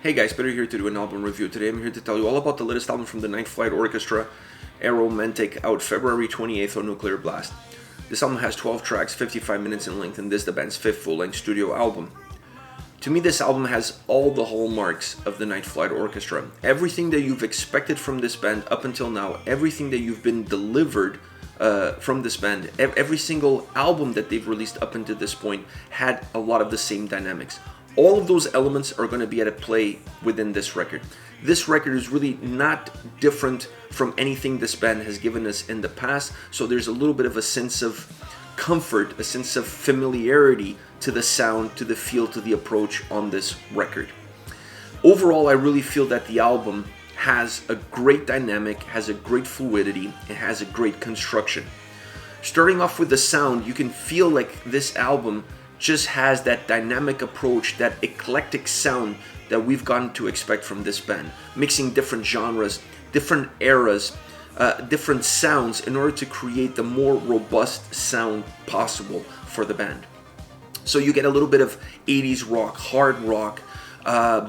Hey guys, Peter here to do an album review. Today I'm here to tell you all about the latest album from the Night Flight Orchestra, Aeromantic, out February 28th on Nuclear Blast. This album has 12 tracks, 55 minutes in length, and this is the band's fifth full-length studio album. To me, this album has all the hallmarks of the Night Flight Orchestra. Everything that you've expected from this band up until now, everything that you've been delivered from this band, every single album that they've released up until this point had a lot of the same dynamics. All of those elements are going to be at play within this record. This record is really not different from anything this band has given us in the past, so there's a little bit of a sense of comfort, a sense of familiarity to the sound, to the feel, to the approach on this record. Overall, I really feel that the album has a great dynamic, has a great fluidity, and has a great construction. Starting off with the sound, you can feel like this album just has that dynamic approach, that eclectic sound that we've gotten to expect from this band, mixing different genres, different eras, different sounds in order to create the more robust sound possible for the band. So you get a little bit of 80s rock, hard rock,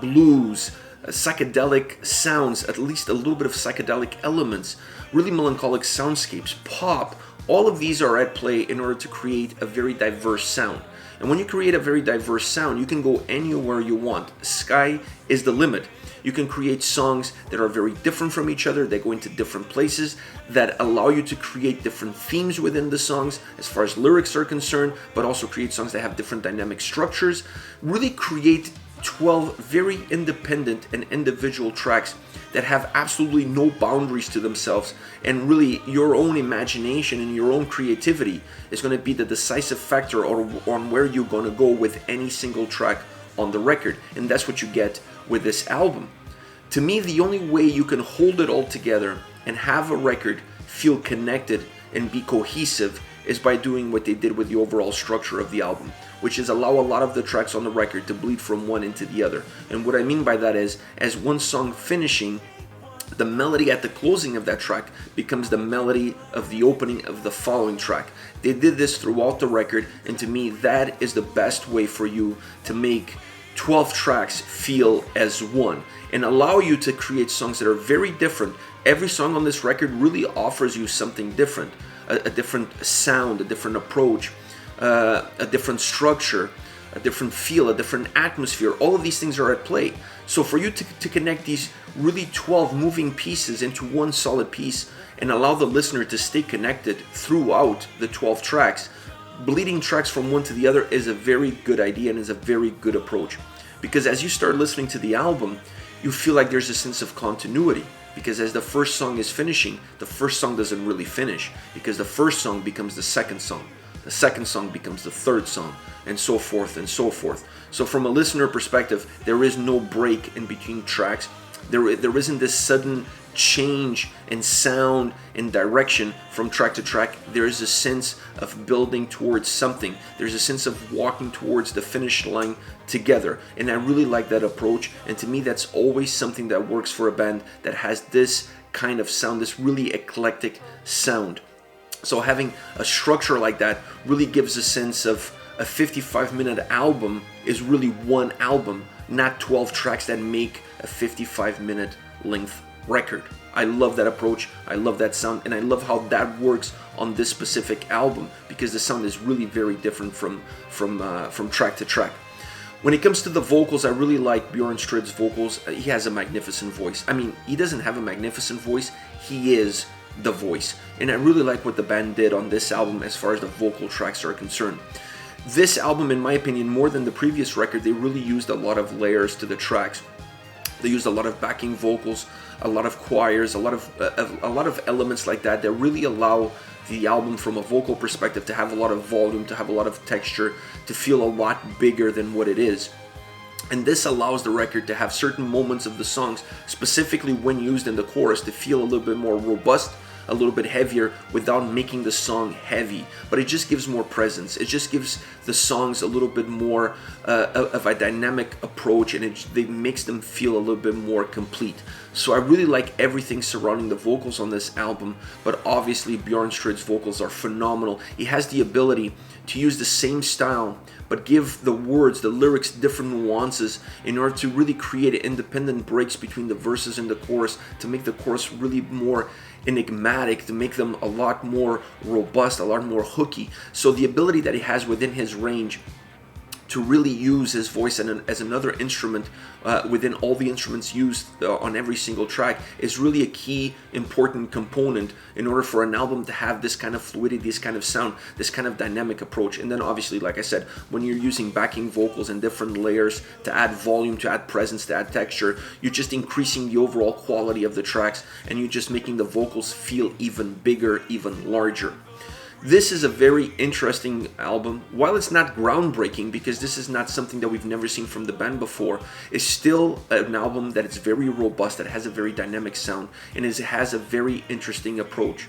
blues, psychedelic sounds, at least a little bit of psychedelic elements, really melancholic soundscapes, pop. All of these are at play in order to create a very diverse sound. And when you create a very diverse sound, you can go anywhere you want. Sky is the limit. You can create songs that are very different from each other, that go into different places, that allow you to create different themes within the songs as far as lyrics are concerned, but also create songs that have different dynamic structures. Really create 12 very independent and individual tracks that have absolutely no boundaries to themselves, and really your own imagination and your own creativity is going to be the decisive factor on where you're going to go with any single track on the record, and that's what you get with this album. To me, the only way you can hold it all together and have a record feel connected and be cohesive is by doing what they did with the overall structure of the album, which is allow a lot of the tracks on the record to bleed from one into the other. And what I mean by that is, as one song finishing, the melody at the closing of that track becomes the melody of the opening of the following track. They did this throughout the record, and to me, that is the best way for you to make 12 tracks feel as one and allow you to create songs that are very different. Every song on this record really offers you something different, a different sound, a different approach, a different structure, a different feel, a different atmosphere. All of these things are at play. So for you to connect these really 12 moving pieces into one solid piece and allow the listener to stay connected throughout the 12 tracks, bleeding tracks from one to the other is a very good idea and is a very good approach. Because as you start listening to the album, you feel like there's a sense of continuity. Because as the first song is finishing, the first song doesn't really finish, because the first song becomes the second song. The second song becomes the third song, and so forth and so forth. So from a listener perspective, there is no break in between tracks. There isn't this sudden change in sound and direction from track to track. There is a sense of building towards something. There's a sense of walking towards the finish line together. And I really like that approach. And to me, that's always something that works for a band that has this kind of sound, this really eclectic sound. So having a structure like that really gives a sense of a 55-minute album is really one album, not 12 tracks that make a 55-minute length record. I love that approach, I love that sound, and I love how that works on this specific album, because the sound is really very different from track to track. When it comes to the vocals, I really like Bjorn Strid's vocals. He has a magnificent voice. I mean, he doesn't have a magnificent voice, he is the voice. And I really like what the band did on this album as far as the vocal tracks are concerned. This album, in my opinion, more than the previous record, they really used a lot of layers to the tracks. They used a lot of backing vocals, a lot of choirs, a lot of elements like that really allow the album from a vocal perspective to have a lot of volume, to have a lot of texture, to feel a lot bigger than what it is. And this allows the record to have certain moments of the songs, specifically when used in the chorus, to feel a little bit more robust, a little bit heavier without making the song heavy, but it just gives more presence. It just gives the songs a little bit more of a dynamic approach, and it makes them feel a little bit more complete. So I really like everything surrounding the vocals on this album, but obviously Bjorn Strid's vocals are phenomenal. He has the ability to use the same style but give the words, the lyrics, different nuances in order to really create independent breaks between the verses and the chorus, to make the chorus really more enigmatic, to make them a lot more robust, a lot more hooky. So the ability that he has within his range to really use his voice as another instrument within all the instruments used on every single track is really a key important component in order for an album to have this kind of fluidity, this kind of sound, this kind of dynamic approach. And then obviously, like I said, when you're using backing vocals and different layers to add volume, to add presence, to add texture, you're just increasing the overall quality of the tracks, and you're just making the vocals feel even bigger, even larger. This is a very interesting album. While it's not groundbreaking, because this is not something that we've never seen from the band before, it's still an album that is very robust, that has a very dynamic sound, and it has a very interesting approach.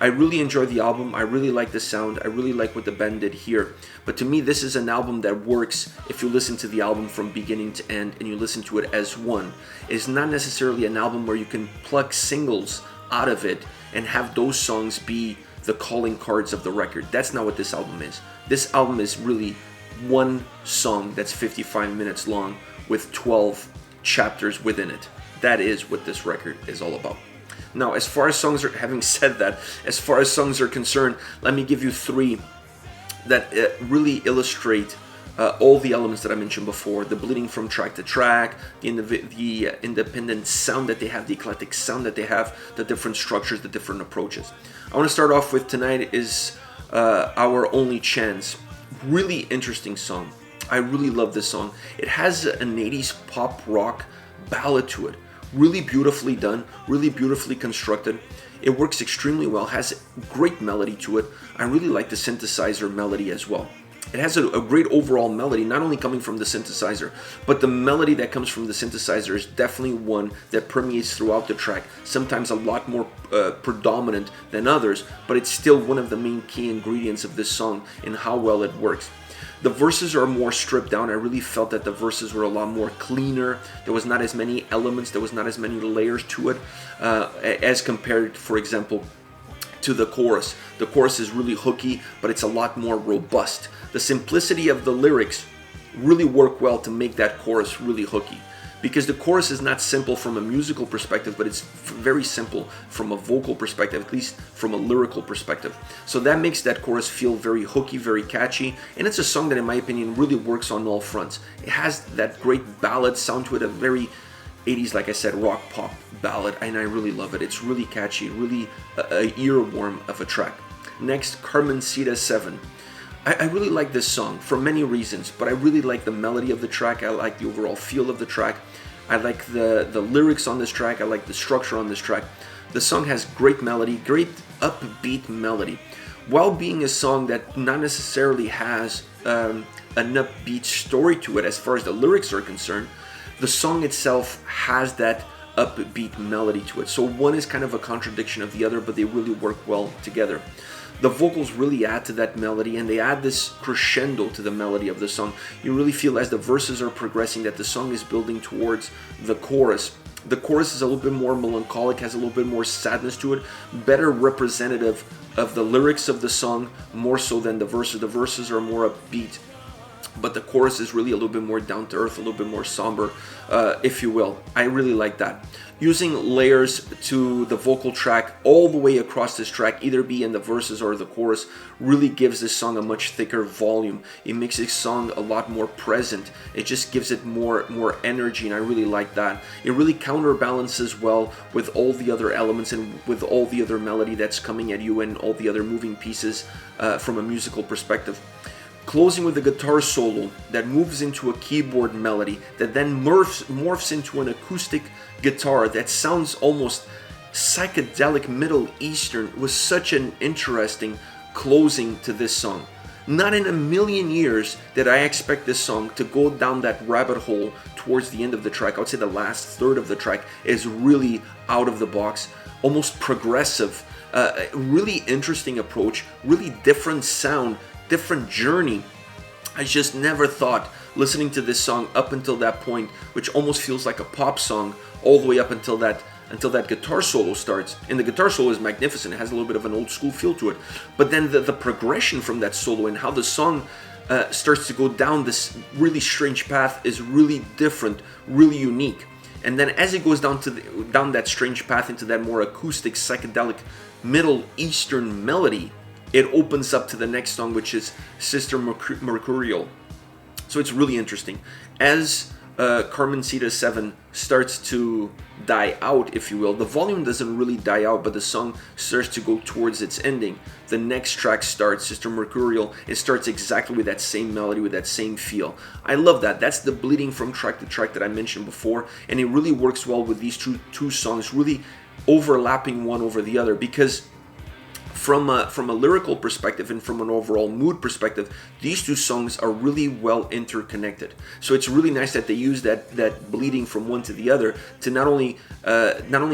I really enjoy the album. I really like the sound. I really like what the band did here. But to me, this is an album that works if you listen to the album from beginning to end and you listen to it as one. It's not necessarily an album where you can pluck singles out of it and have those songs be the calling cards of the record. That's not what this album is. This album is really one song that's 55 minutes long with 12 chapters within it. That is what this record is all about. Now, as far as songs are, having said that, as far as songs are concerned, let me give you three that really illustrate all the elements that I mentioned before: the bleeding from track to track, the independent sound that they have, the eclectic sound that they have, the different structures, the different approaches. I want to start off with Tonight Is Our Only Chance. Really interesting song. I really love this song. It has an 80s pop rock ballad to it. Really beautifully done, really beautifully constructed. It works extremely well, has great melody to it. I really like the synthesizer melody as well. It has a great overall melody, not only coming from the synthesizer, but the melody that comes from the synthesizer is definitely one that permeates throughout the track, sometimes a lot more predominant than others, but it's still one of the main key ingredients of this song and how well it works. The verses are more stripped down. I really felt that the verses were a lot more cleaner. There was not as many elements, there was not as many layers to it as compared, for example, to the chorus. The chorus is really hooky, but it's a lot more robust. The simplicity of the lyrics really work well to make that chorus really hooky, because the chorus is not simple from a musical perspective, but it's very simple from a vocal perspective, at least from a lyrical perspective. So that makes that chorus feel very hooky, very catchy, and it's a song that, in my opinion, really works on all fronts. It has that great ballad sound to it, a very 80s, like I said, rock pop ballad, and I really love it. It's really catchy, really a earworm of a track. Next, Carmencita 7. I really like this song for many reasons, but I really like the melody of the track. I like the overall feel of the track. I like the lyrics on this track. I like the structure on this track. The song has great melody, great upbeat melody, while being a song that not necessarily has an upbeat story to it as far as the lyrics are concerned. The song itself has that upbeat melody to it. So one is kind of a contradiction of the other, but they really work well together. The vocals really add to that melody, and they add this crescendo to the melody of the song. You really feel as the verses are progressing that the song is building towards the chorus. The chorus is a little bit more melancholic, has a little bit more sadness to it, better representative of the lyrics of the song, more so than the verses. The verses are more upbeat, but the chorus is really a little bit more down to earth, a little bit more somber, if you will. I really like that. Using layers to the vocal track all the way across this track, either be in the verses or the chorus, really gives this song a much thicker volume. It makes this song a lot more present. It just gives it more energy, and I really like that. It really counterbalances well with all the other elements and with all the other melody that's coming at you and all the other moving pieces from a musical perspective. Closing with a guitar solo that moves into a keyboard melody that then morphs into an acoustic guitar that sounds almost psychedelic Middle Eastern was such an interesting closing to this song. Not in a million years did I expect this song to go down that rabbit hole towards the end of the track. I would say the last third of the track is really out of the box, almost progressive. Really interesting approach, really different sound, different journey. I just never thought, listening to this song up until that point, which almost feels like a pop song, all the way up until that guitar solo starts. And the guitar solo is magnificent. It has a little bit of an old school feel to it. But then the progression from that solo and how the song starts to go down this really strange path is really different, really unique. And then as it goes down that strange path into that more acoustic, psychedelic, Middle Eastern melody, it opens up to the next song, which is Sister Mercurial. So it's really interesting. As Carmencita 7 starts to die out, if you will, the volume doesn't really die out, but the song starts to go towards its ending. The next track starts, Sister Mercurial. It starts exactly with that same melody, with that same feel. I love that. That's the bleeding from track to track that I mentioned before, and it really works well with these two songs, really overlapping one over the other, because from a lyrical perspective and from an overall mood perspective, these two songs are really well interconnected. So it's really nice that they use that bleeding from one to the other to not only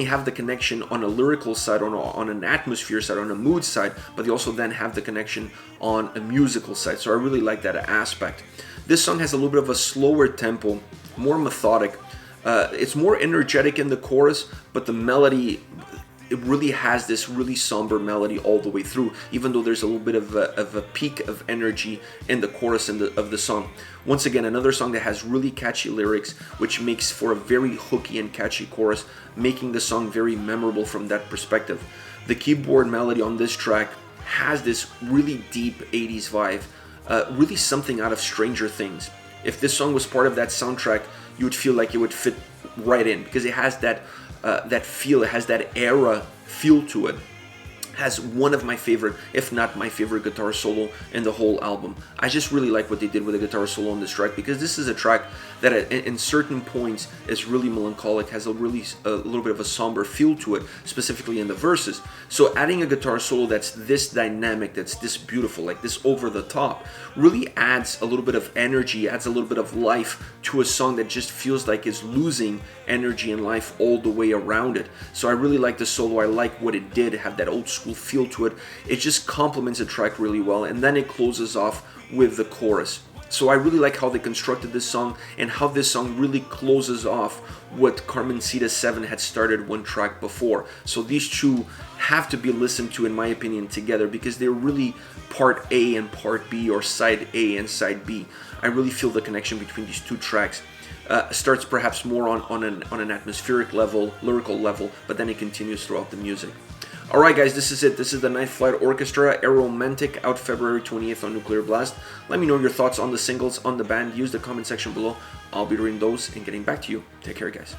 have the connection on a lyrical side, on an atmosphere side, on a mood side, but they also then have the connection on a musical side. So I really like that aspect. This song has a little bit of a slower tempo, more methodic. It's more energetic in the chorus, but the melody, it really has this really somber melody all the way through, even though there's a little bit of a peak of energy in the chorus of the song. Once again, another song that has really catchy lyrics, which makes for a very hooky and catchy chorus, making the song very memorable from that perspective. The keyboard melody on this track has this really deep 80s vibe, really something out of Stranger Things. If this song was part of that soundtrack, you would feel like it would fit right in, because it has that feel, it has that era feel to it. Has one of my favorite, if not my favorite, guitar solo in the whole album. I just really like what they did with the guitar solo on this track, because this is a track that in certain points is really melancholic, has a little bit of a somber feel to it, specifically in the verses. So adding a guitar solo that's this dynamic, that's this beautiful, like this over the top, really adds a little bit of energy, adds a little bit of life to a song that just feels like it's losing energy and life all the way around it. So I really like the solo. I like what it did, have that old school feel to it. It just complements the track really well, and then it closes off with the chorus. So I really like how they constructed this song, and how this song really closes off what Carmencita 7 had started one track before. So these two have to be listened to, in my opinion, together, because they're really part A and part B, or side A and side B. I really feel the connection between these two tracks. Starts perhaps more on an atmospheric level, lyrical level, but then it continues throughout the music. Alright guys, this is it. This is the Night Flight Orchestra, Aeromantic, out February 28th on Nuclear Blast. Let me know your thoughts on the singles, on the band. Use the comment section below. I'll be reading those and getting back to you. Take care, guys.